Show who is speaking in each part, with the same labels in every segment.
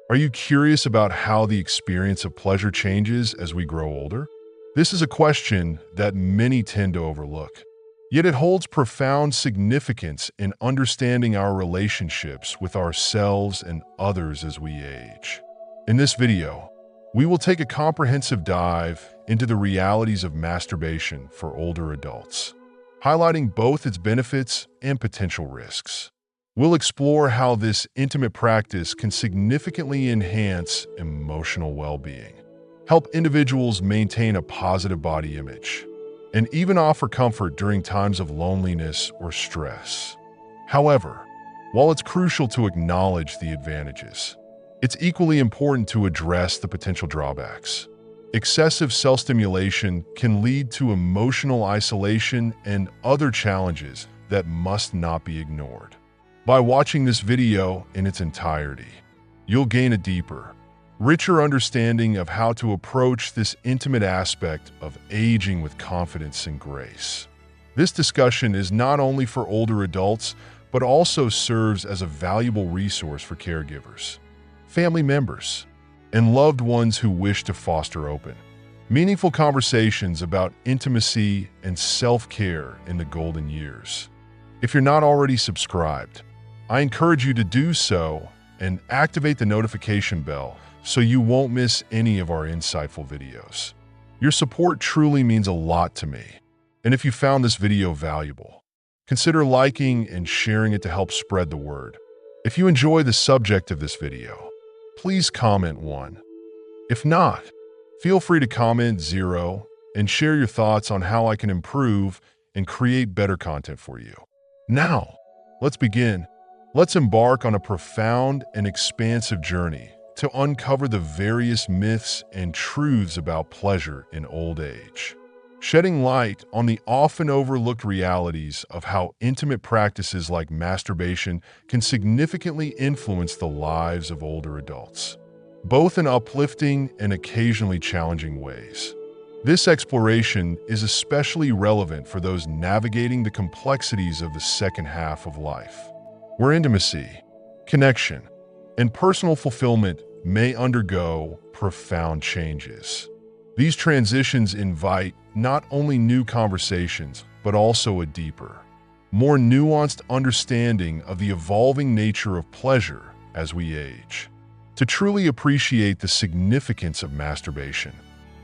Speaker 1: Are you curious about how the experience of pleasure changes as we grow older? This is a question that many tend to overlook. Yet it holds profound significance in understanding our relationships with ourselves and others as we age. In this video, we will take a comprehensive dive into the realities of masturbation for older adults, highlighting both its benefits and potential risks. We'll explore how this intimate practice can significantly enhance emotional well-being, help individuals maintain a positive body image, and even offer comfort during times of loneliness or stress. However, while it's crucial to acknowledge the advantages, it's equally important to address the potential drawbacks. Excessive self-stimulation can lead to emotional isolation and other challenges that must not be ignored. By watching this video in its entirety, you'll gain a deeper, richer understanding of how to approach this intimate aspect of aging with confidence and grace. This discussion is not only for older adults, but also serves as a valuable resource for caregivers, family members, and loved ones who wish to foster open, meaningful conversations about intimacy and self-care in the golden years. If you're not already subscribed, I encourage you to do so and activate the notification bell so you won't miss any of our insightful videos. Your support truly means a lot to me, and if you found this video valuable, consider liking and sharing it to help spread the word. If you enjoy the subject of this video, please comment 1. If not, feel free to comment 0 and share your thoughts on how I can improve and create better content for you. Now, let's begin. Let's embark on a profound and expansive journey to uncover the various myths and truths about pleasure in old age, shedding light on the often overlooked realities of how intimate practices like masturbation can significantly influence the lives of older adults, both in uplifting and occasionally challenging ways. This exploration is especially relevant for those navigating the complexities of the second half of life, where intimacy, connection, and personal fulfillment may undergo profound changes. These transitions invite not only new conversations, but also a deeper, more nuanced understanding of the evolving nature of pleasure as we age. To truly appreciate the significance of masturbation,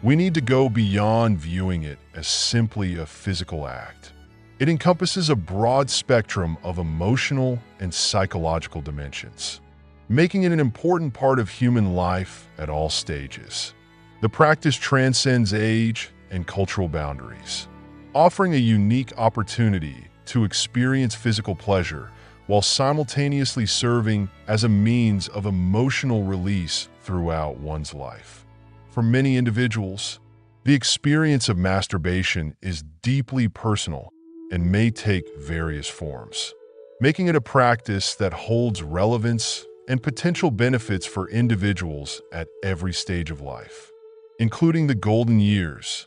Speaker 1: we need to go beyond viewing it as simply a physical act. It encompasses a broad spectrum of emotional and psychological dimensions, making it an important part of human life at all stages. The practice transcends age and cultural boundaries, offering a unique opportunity to experience physical pleasure while simultaneously serving as a means of emotional release throughout one's life. For many individuals, the experience of masturbation is deeply personal and may take various forms, making it a practice that holds relevance and potential benefits for individuals at every stage of life. Including the golden years,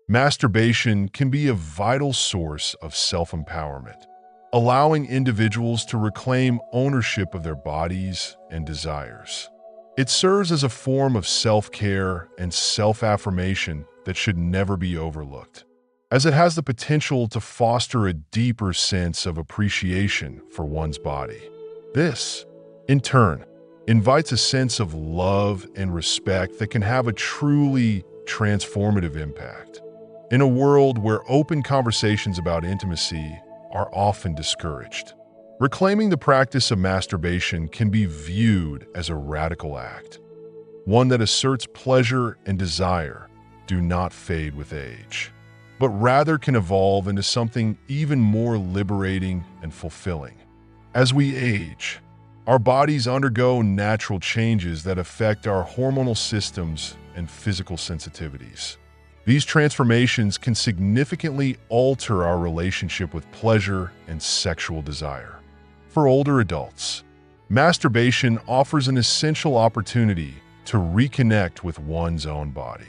Speaker 1: masturbation can be a vital source of self-empowerment, allowing individuals to reclaim ownership of their bodies and desires. It serves as a form of self-care and self-affirmation that should never be overlooked, as it has the potential to foster a deeper sense of appreciation for one's body. This, in turn, invites a sense of love and respect that can have a truly transformative impact. In a world where open conversations about intimacy are often discouraged, reclaiming the practice of masturbation can be viewed as a radical act, one that asserts pleasure and desire do not fade with age, but rather can evolve into something even more liberating and fulfilling. As we age, our bodies undergo natural changes that affect our hormonal systems and physical sensitivities. These transformations can significantly alter our relationship with pleasure and sexual desire. For older adults, masturbation offers an essential opportunity to reconnect with one's own body,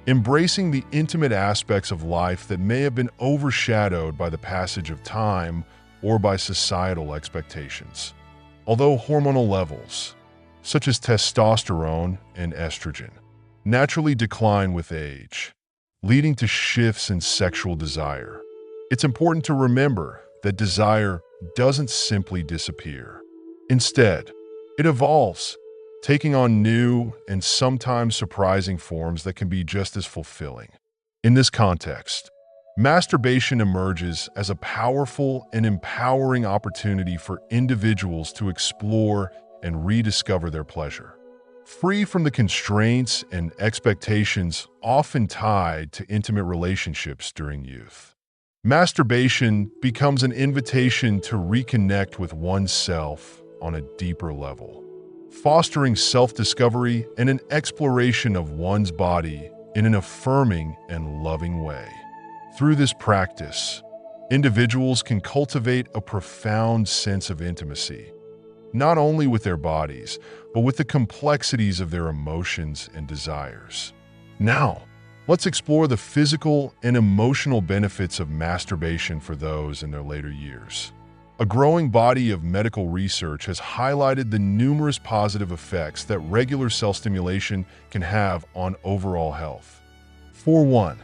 Speaker 1: embracing the intimate aspects of life that may have been overshadowed by the passage of time or by societal expectations. Although hormonal levels, such as testosterone and estrogen, naturally decline with age, leading to shifts in sexual desire. It's important to remember that desire doesn't simply disappear. Instead, it evolves, taking on new and sometimes surprising forms that can be just as fulfilling. In this context, masturbation emerges as a powerful and empowering opportunity for individuals to explore and rediscover their pleasure. Free from the constraints and expectations often tied to intimate relationships during youth. Masturbation becomes an invitation to reconnect with oneself on a deeper level, fostering self-discovery and an exploration of one's body in an affirming and loving way. Through this practice, individuals can cultivate a profound sense of intimacy, not only with their bodies, but with the complexities of their emotions and desires. Now, let's explore the physical and emotional benefits of masturbation for those in their later years. A growing body of medical research has highlighted the numerous positive effects that regular self-stimulation can have on overall health. For one,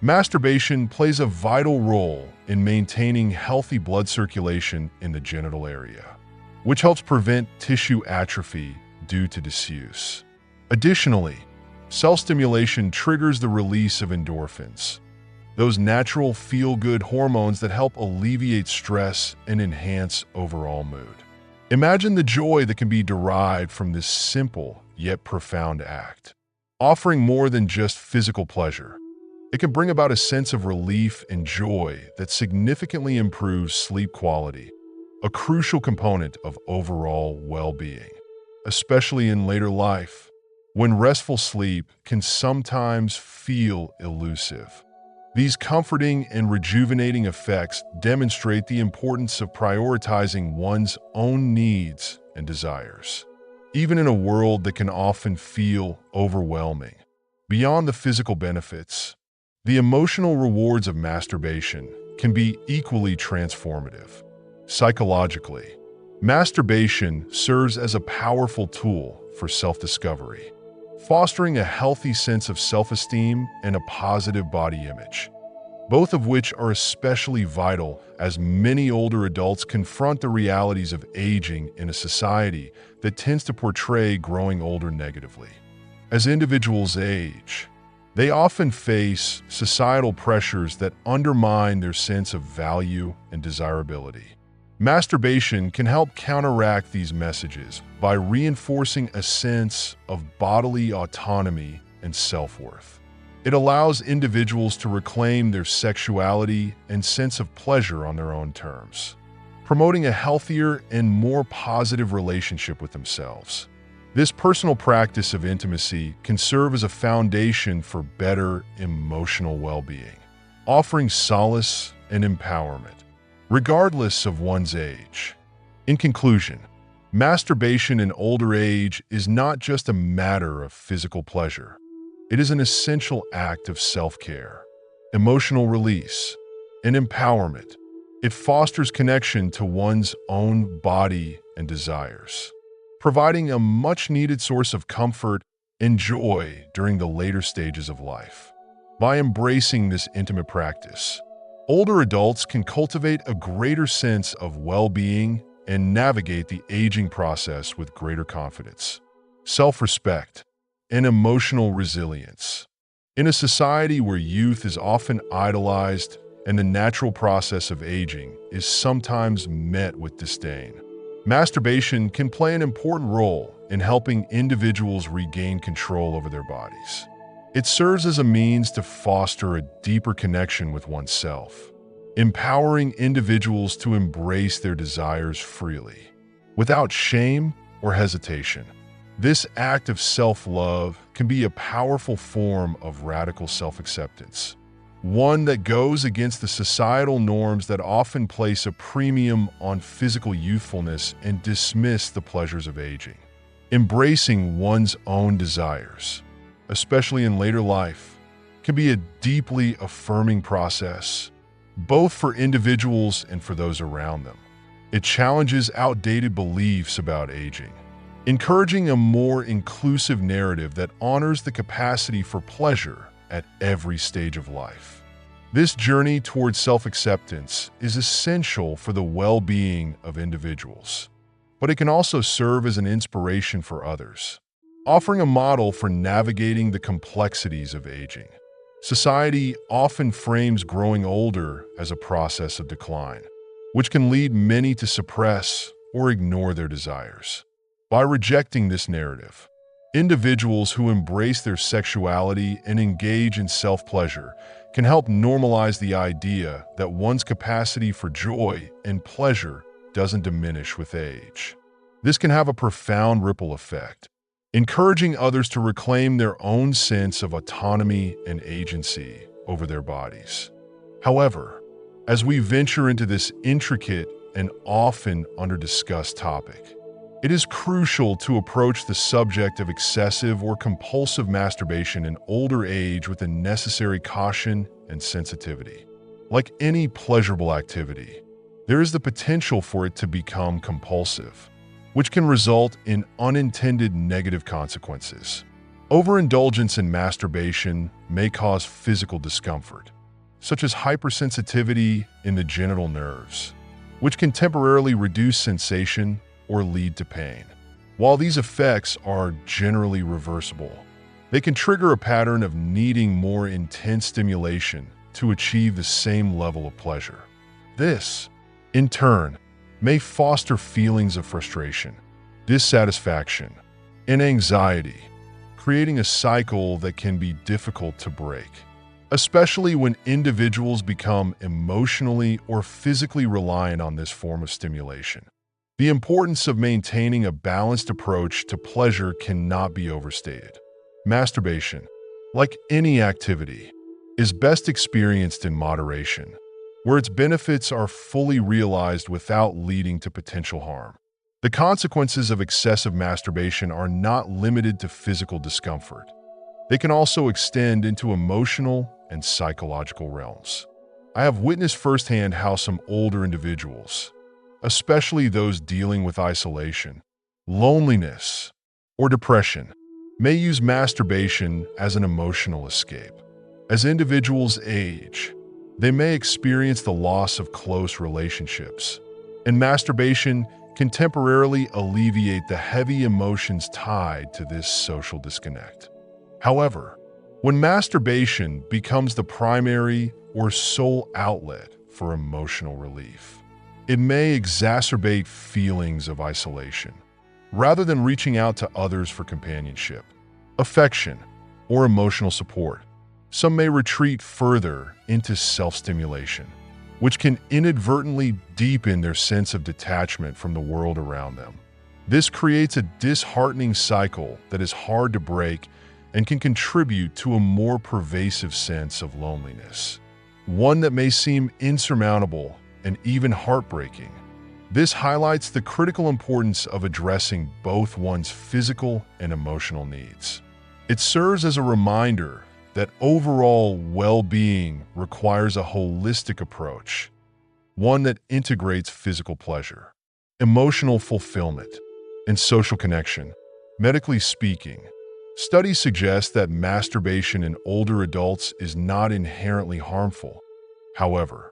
Speaker 1: masturbation plays a vital role in maintaining healthy blood circulation in the genital area, which helps prevent tissue atrophy due to disuse. Additionally, self-stimulation triggers the release of endorphins, those natural feel-good hormones that help alleviate stress and enhance overall mood. Imagine the joy that can be derived from this simple yet profound act. Offering more than just physical pleasure, it can bring about a sense of relief and joy that significantly improves sleep quality, a crucial component of overall well-being, especially in later life, when restful sleep can sometimes feel elusive. These comforting and rejuvenating effects demonstrate the importance of prioritizing one's own needs and desires, even in a world that can often feel overwhelming. Beyond the physical benefits, the emotional rewards of masturbation can be equally transformative. Psychologically, masturbation serves as a powerful tool for self-discovery, fostering a healthy sense of self-esteem and a positive body image, both of which are especially vital as many older adults confront the realities of aging in a society that tends to portray growing older negatively. As individuals age, they often face societal pressures that undermine their sense of value and desirability. Masturbation can help counteract these messages by reinforcing a sense of bodily autonomy and self-worth. It allows individuals to reclaim their sexuality and sense of pleasure on their own terms, promoting a healthier and more positive relationship with themselves. This personal practice of intimacy can serve as a foundation for better emotional well-being, offering solace and empowerment, regardless of one's age. In conclusion, masturbation in older age is not just a matter of physical pleasure. It is an essential act of self-care, emotional release, and empowerment. It fosters connection to one's own body and desires, providing a much-needed source of comfort and joy during the later stages of life. By embracing this intimate practice, older adults can cultivate a greater sense of well-being and navigate the aging process with greater confidence, self-respect, and emotional resilience. In a society where youth is often idolized and the natural process of aging is sometimes met with disdain, masturbation can play an important role in helping individuals regain control over their bodies. It serves as a means to foster a deeper connection with oneself, empowering individuals to embrace their desires freely, without shame or hesitation. This act of self-love can be a powerful form of radical self-acceptance, one that goes against the societal norms that often place a premium on physical youthfulness and dismiss the pleasures of aging. Embracing one's own desires, especially in later life, can be a deeply affirming process, both for individuals and for those around them. It challenges outdated beliefs about aging, encouraging a more inclusive narrative that honors the capacity for pleasure at every stage of life. This journey towards self-acceptance is essential for the well-being of individuals, but it can also serve as an inspiration for others, offering a model for navigating the complexities of aging. Society often frames growing older as a process of decline, which can lead many to suppress or ignore their desires. By rejecting this narrative, individuals who embrace their sexuality and engage in self-pleasure can help normalize the idea that one's capacity for joy and pleasure doesn't diminish with age. This can have a profound ripple effect, encouraging others to reclaim their own sense of autonomy and agency over their bodies. However, as we venture into this intricate and often under-discussed topic, it is crucial to approach the subject of excessive or compulsive masturbation in older age with the necessary caution and sensitivity. Like any pleasurable activity, there is the potential for it to become compulsive, which can result in unintended negative consequences. Overindulgence in masturbation may cause physical discomfort, such as hypersensitivity in the genital nerves, which can temporarily reduce sensation or lead to pain. While these effects are generally reversible, they can trigger a pattern of needing more intense stimulation to achieve the same level of pleasure. This, in turn, may foster feelings of frustration, dissatisfaction, and anxiety, creating a cycle that can be difficult to break, especially when individuals become emotionally or physically reliant on this form of stimulation. The importance of maintaining a balanced approach to pleasure cannot be overstated. Masturbation, like any activity, is best experienced in moderation, where its benefits are fully realized without leading to potential harm. The consequences of excessive masturbation are not limited to physical discomfort. They can also extend into emotional and psychological realms. I have witnessed firsthand how some older individuals, especially those dealing with isolation, loneliness, or depression, may use masturbation as an emotional escape. As individuals age, they may experience the loss of close relationships, and masturbation can temporarily alleviate the heavy emotions tied to this social disconnect. However, when masturbation becomes the primary or sole outlet for emotional relief, it may exacerbate feelings of isolation, rather than reaching out to others for companionship, affection, or emotional support. Some may retreat further into self-stimulation, which can inadvertently deepen their sense of detachment from the world around them. This creates a disheartening cycle that is hard to break and can contribute to a more pervasive sense of loneliness, one that may seem insurmountable and even heartbreaking. This highlights the critical importance of addressing both one's physical and emotional needs. It serves as a reminder that overall well-being requires a holistic approach, one that integrates physical pleasure, emotional fulfillment, and social connection. Medically speaking, studies suggest that masturbation in older adults is not inherently harmful. However,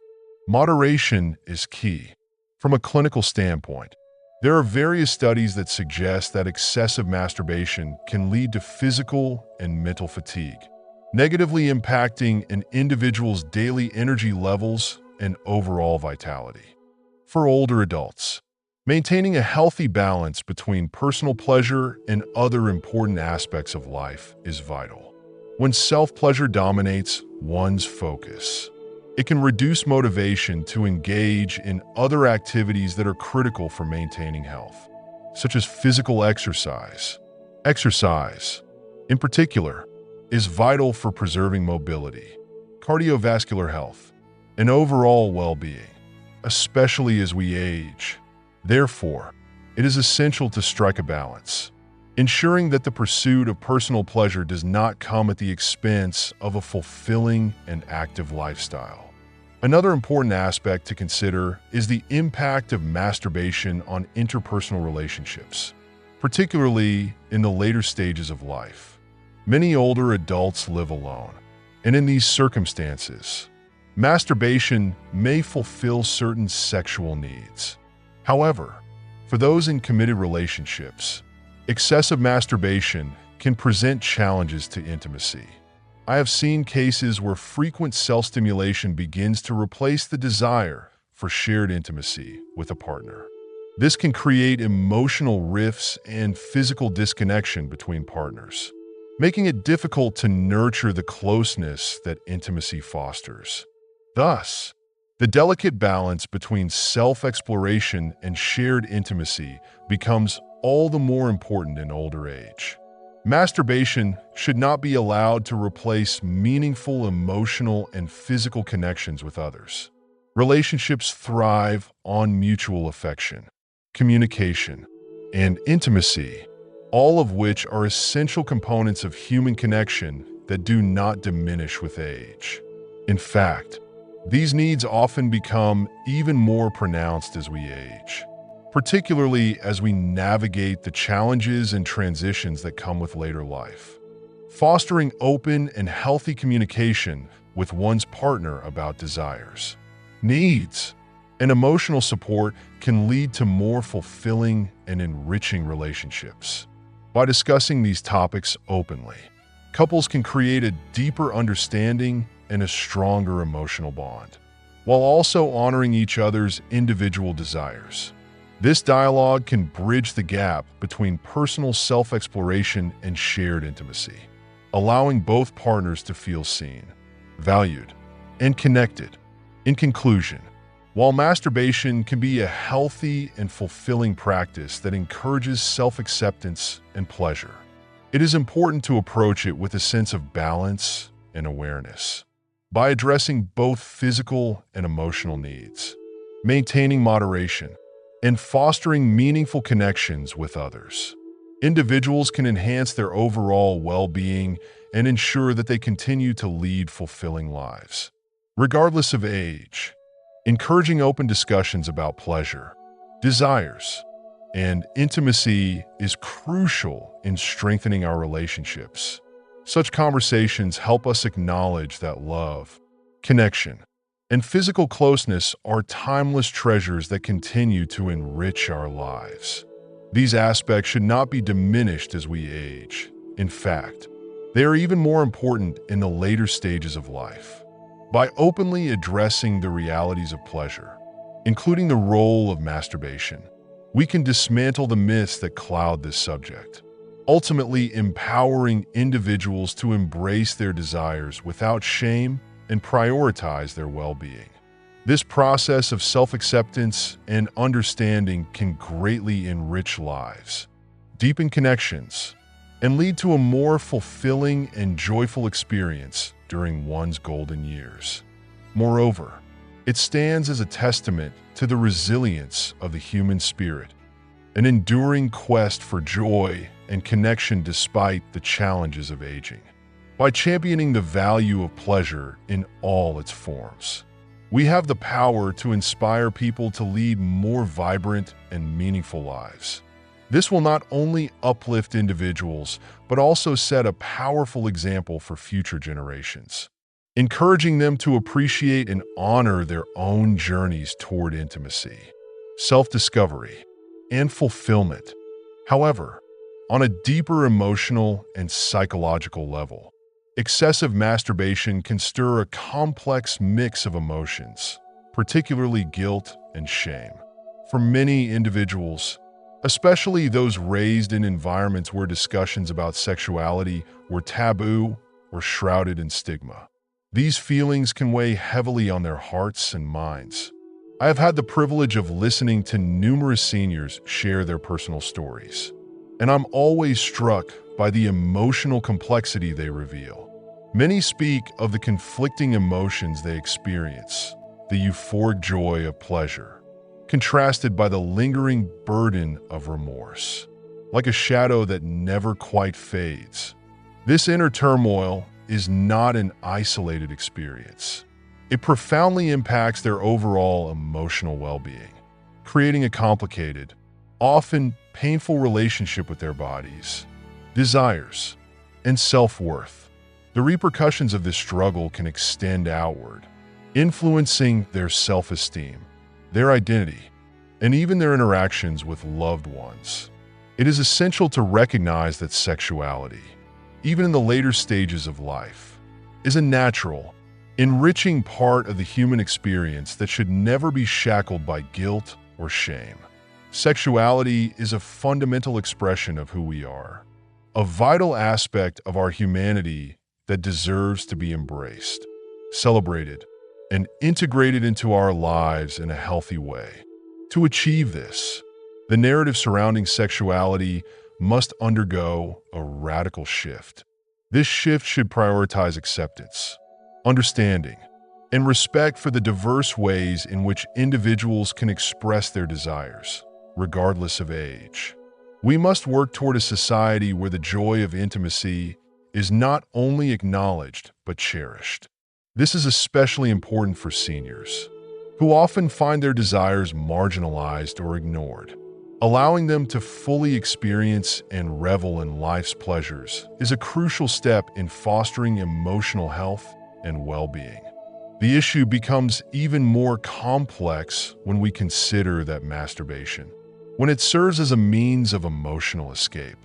Speaker 1: moderation is key. From a clinical standpoint, there are various studies that suggest that excessive masturbation can lead to physical and mental fatigue, negatively impacting an individual's daily energy levels and overall vitality. For older adults, maintaining a healthy balance between personal pleasure and other important aspects of life is vital. When self-pleasure dominates one's focus, it can reduce motivation to engage in other activities that are critical for maintaining health, such as physical exercise. Exercise, in particular, is vital for preserving mobility, cardiovascular health, and overall well-being, especially as we age. Therefore, it is essential to strike a balance, ensuring that the pursuit of personal pleasure does not come at the expense of a fulfilling and active lifestyle. Another important aspect to consider is the impact of masturbation on interpersonal relationships. particularly in the later stages of life. Many older adults live alone, and in these circumstances, masturbation may fulfill certain sexual needs. However, for those in committed relationships, excessive masturbation can present challenges to intimacy. I have seen cases where frequent self-stimulation begins to replace the desire for shared intimacy with a partner. This can create emotional rifts and physical disconnection between partners, making it difficult to nurture the closeness that intimacy fosters. Thus, the delicate balance between self-exploration and shared intimacy becomes all the more important in older age. Masturbation should not be allowed to replace meaningful emotional and physical connections with others. Relationships thrive on mutual affection, communication, and intimacy, all of which are essential components of human connection that do not diminish with age. In fact, these needs often become even more pronounced as we age, particularly as we navigate the challenges and transitions that come with later life. Fostering open and healthy communication with one's partner about desires, needs, and emotional support can lead to more fulfilling and enriching relationships. By discussing these topics openly, couples can create a deeper understanding and a stronger emotional bond, while also honoring each other's individual desires. This dialogue can bridge the gap between personal self-exploration and shared intimacy, allowing both partners to feel seen, valued, and connected. In conclusion, while masturbation can be a healthy and fulfilling practice that encourages self-acceptance and pleasure, it is important to approach it with a sense of balance and awareness. By addressing both physical and emotional needs, maintaining moderation, and fostering meaningful connections with others, individuals can enhance their overall well-being and ensure that they continue to lead fulfilling lives. Regardless of age, encouraging open discussions about pleasure, desires, and intimacy is crucial in strengthening our relationships. Such conversations help us acknowledge that love, connection, and physical closeness are timeless treasures that continue to enrich our lives. These aspects should not be diminished as we age. In fact, they are even more important in the later stages of life. By openly addressing the realities of pleasure, including the role of masturbation, we can dismantle the myths that cloud this subject, ultimately empowering individuals to embrace their desires without shame and prioritize their well-being. This process of self-acceptance and understanding can greatly enrich lives, deepen connections, and lead to a more fulfilling and joyful experience during one's golden years. Moreover, it stands as a testament to the resilience of the human spirit, an enduring quest for joy and connection despite the challenges of aging. By championing the value of pleasure in all its forms, we have the power to inspire people to lead more vibrant and meaningful lives. This will not only uplift individuals, but also set a powerful example for future generations, encouraging them to appreciate and honor their own journeys toward intimacy, self-discovery, and fulfillment. However, on a deeper emotional and psychological level, excessive masturbation can stir a complex mix of emotions, particularly guilt and shame. For many individuals, especially those raised in environments where discussions about sexuality were taboo or shrouded in stigma, these feelings can weigh heavily on their hearts and minds. I have had the privilege of listening to numerous seniors share their personal stories, and I'm always struck by the emotional complexity they reveal. Many speak of the conflicting emotions they experience, the euphoric joy of pleasure, contrasted by the lingering burden of remorse, like a shadow that never quite fades. This inner turmoil is not an isolated experience. It profoundly impacts their overall emotional well-being, creating a complicated, often painful relationship with their bodies, desires, and self-worth. The repercussions of this struggle can extend outward, influencing their self-esteem, their identity, and even their interactions with loved ones. It is essential to recognize that sexuality, even in the later stages of life, is a natural, enriching part of the human experience that should never be shackled by guilt or shame. Sexuality is a fundamental expression of who we are, a vital aspect of our humanity that deserves to be embraced, celebrated, and integrated into our lives in a healthy way. To achieve this, the narrative surrounding sexuality must undergo a radical shift. This shift should prioritize acceptance, understanding, and respect for the diverse ways in which individuals can express their desires, regardless of age. We must work toward a society where the joy of intimacy is not only acknowledged but cherished. This is especially important for seniors, who often find their desires marginalized or ignored. Allowing them to fully experience and revel in life's pleasures is a crucial step in fostering emotional health and well-being. The issue becomes even more complex when we consider that masturbation, when it serves as a means of emotional escape,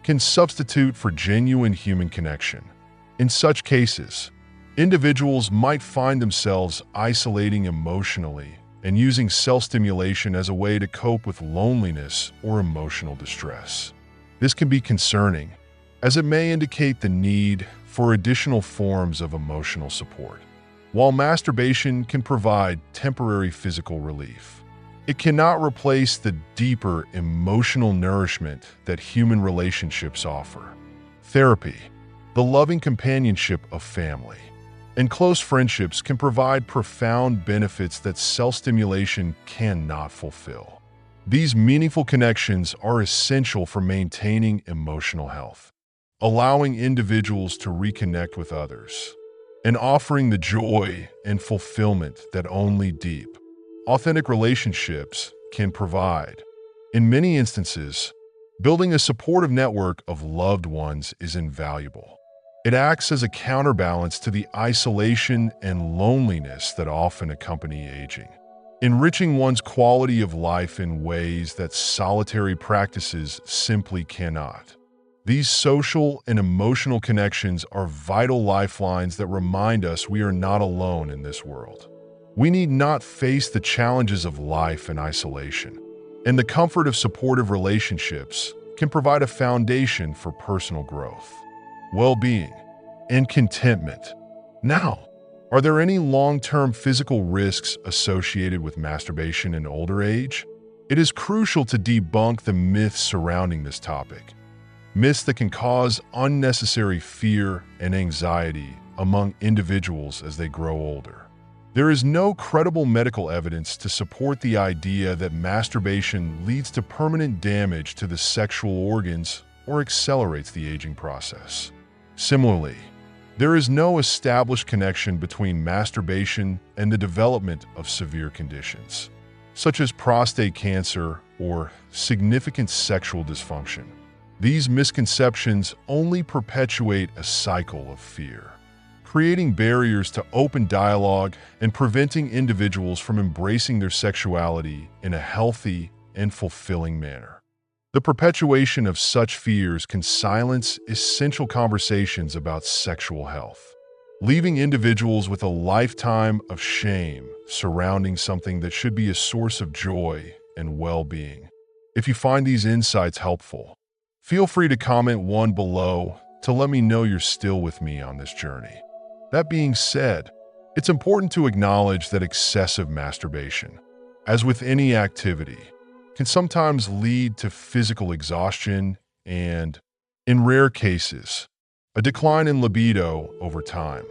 Speaker 1: can substitute for genuine human connection. In such cases, individuals might find themselves isolating emotionally and using self-stimulation as a way to cope with loneliness or emotional distress. This can be concerning, as it may indicate the need for additional forms of emotional support. While masturbation can provide temporary physical relief, it cannot replace the deeper emotional nourishment that human relationships offer. Therapy, the loving companionship of family, and close friendships can provide profound benefits that self-stimulation cannot fulfill. These meaningful connections are essential for maintaining emotional health, allowing individuals to reconnect with others, and offering the joy and fulfillment that only deep, authentic relationships can provide. In many instances, building a supportive network of loved ones is invaluable. It acts as a counterbalance to the isolation and loneliness that often accompany aging, enriching one's quality of life in ways that solitary practices simply cannot. These social and emotional connections are vital lifelines that remind us we are not alone in this world. We need not face the challenges of life in isolation, and the comfort of supportive relationships can provide a foundation for personal growth, well-being, and contentment. Now, are there any long-term physical risks associated with masturbation in older age? It is crucial to debunk the myths surrounding this topic, myths that can cause unnecessary fear and anxiety among individuals as they grow older. There is no credible medical evidence to support the idea that masturbation leads to permanent damage to the sexual organs or accelerates the aging process. Similarly, there is no established connection between masturbation and the development of severe conditions, such as prostate cancer or significant sexual dysfunction. These misconceptions only perpetuate a cycle of fear, creating barriers to open dialogue and preventing individuals from embracing their sexuality in a healthy and fulfilling manner. The perpetuation of such fears can silence essential conversations about sexual health, leaving individuals with a lifetime of shame surrounding something that should be a source of joy and well-being. If you find these insights helpful, feel free to comment one below to let me know you're still with me on this journey. That being said, it's important to acknowledge that excessive masturbation, as with any activity, can sometimes lead to physical exhaustion and, in rare cases, a decline in libido over time.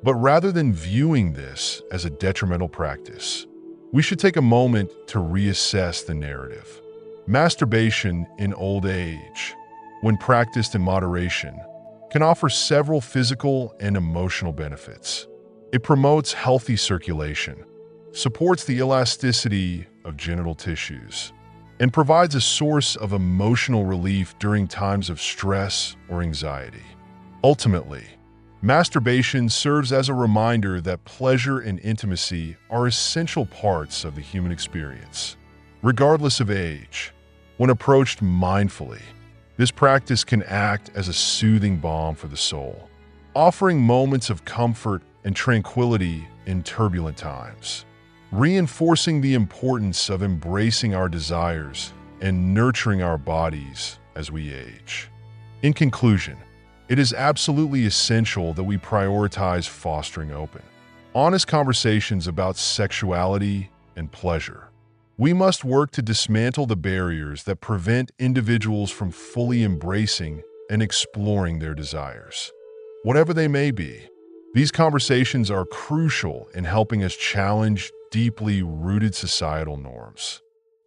Speaker 1: But rather than viewing this as a detrimental practice, we should take a moment to reassess the narrative. Masturbation in old age, when practiced in moderation, can offer several physical and emotional benefits. It promotes healthy circulation, supports the elasticity of genital tissues, and provides a source of emotional relief during times of stress or anxiety. Ultimately, masturbation serves as a reminder that pleasure and intimacy are essential parts of the human experience. Regardless of age, when approached mindfully, this practice can act as a soothing balm for the soul, offering moments of comfort and tranquility in turbulent times, reinforcing the importance of embracing our desires and nurturing our bodies as we age. In conclusion, it is absolutely essential that we prioritize fostering open, honest conversations about sexuality and pleasure. We must work to dismantle the barriers that prevent individuals from fully embracing and exploring their desires. Whatever they may be, these conversations are crucial in helping us challenge deeply rooted societal norms,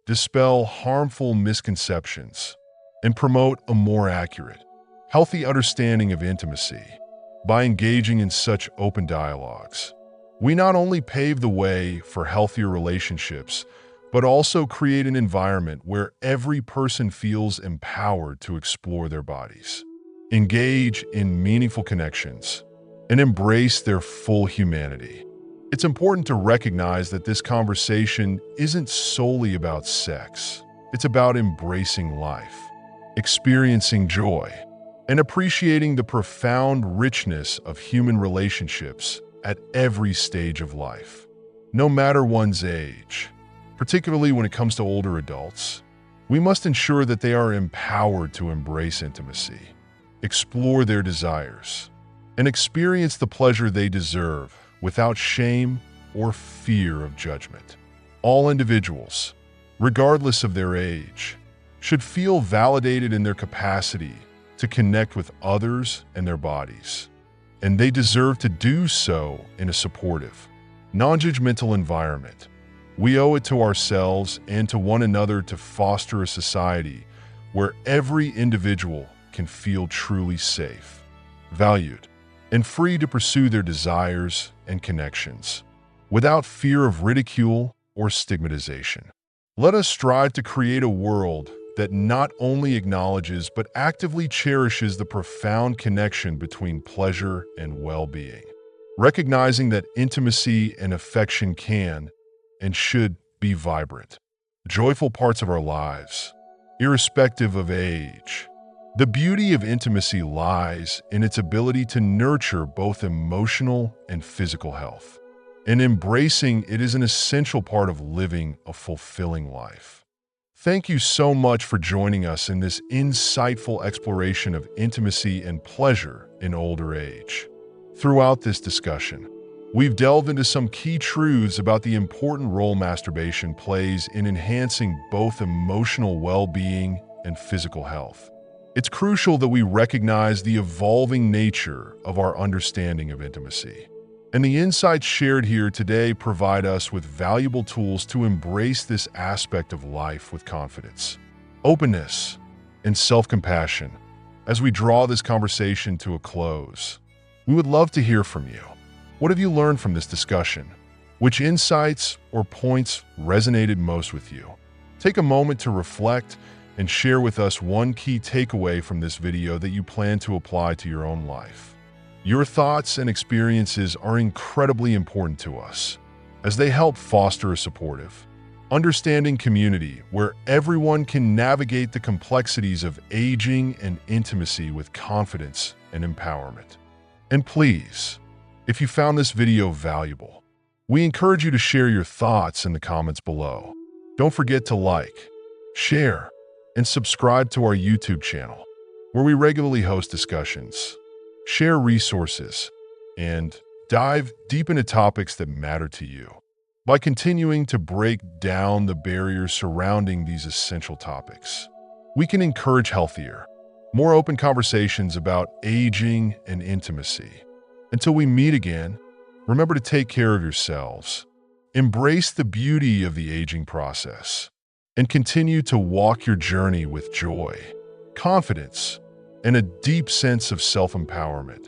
Speaker 1: dispel harmful misconceptions, and promote a more accurate, healthy understanding of intimacy. By engaging in such open dialogues, we not only pave the way for healthier relationships, but also create an environment where every person feels empowered to explore their bodies, engage in meaningful connections, and embrace their full humanity. It's important to recognize that this conversation isn't solely about sex. It's about embracing life, experiencing joy, and appreciating the profound richness of human relationships at every stage of life. No matter one's age, particularly when it comes to older adults, we must ensure that they are empowered to embrace intimacy, explore their desires, and experience the pleasure they deserve without shame or fear of judgment. All individuals, regardless of their age, should feel validated in their capacity to connect with others and their bodies, and they deserve to do so in a supportive, non-judgmental environment. We owe it to ourselves and to one another to foster a society where every individual can feel truly safe, valued, and free to pursue their desires and connections without fear of ridicule or stigmatization. Let us strive to create a world that not only acknowledges but actively cherishes the profound connection between pleasure and well-being, recognizing that intimacy and affection can and should be vibrant, joyful parts of our lives, irrespective of age. The beauty of intimacy lies in its ability to nurture both emotional and physical health, and embracing it is an essential part of living a fulfilling life. Thank you so much for joining us in this insightful exploration of intimacy and pleasure in older age. Throughout this discussion, we've delved into some key truths about the important role masturbation plays in enhancing both emotional well-being and physical health. It's crucial that we recognize the evolving nature of our understanding of intimacy. And the insights shared here today provide us with valuable tools to embrace this aspect of life with confidence, openness, and self-compassion. As we draw this conversation to a close, we would love to hear from you. What have you learned from this discussion? Which insights or points resonated most with you? Take a moment to reflect and share with us one key takeaway from this video that you plan to apply to your own life. Your thoughts and experiences are incredibly important to us, as they help foster a supportive, understanding community where everyone can navigate the complexities of aging and intimacy with confidence and empowerment. And please, if you found this video valuable, we encourage you to share your thoughts in the comments below. Don't forget to like, share, and subscribe to our YouTube channel, where we regularly host discussions, share resources, and dive deep into topics that matter to you. By continuing to break down the barriers surrounding these essential topics, we can encourage healthier, more open conversations about aging and intimacy. Until we meet again, remember to take care of yourselves, embrace the beauty of the aging process, and continue to walk your journey with joy, confidence, and a deep sense of self-empowerment.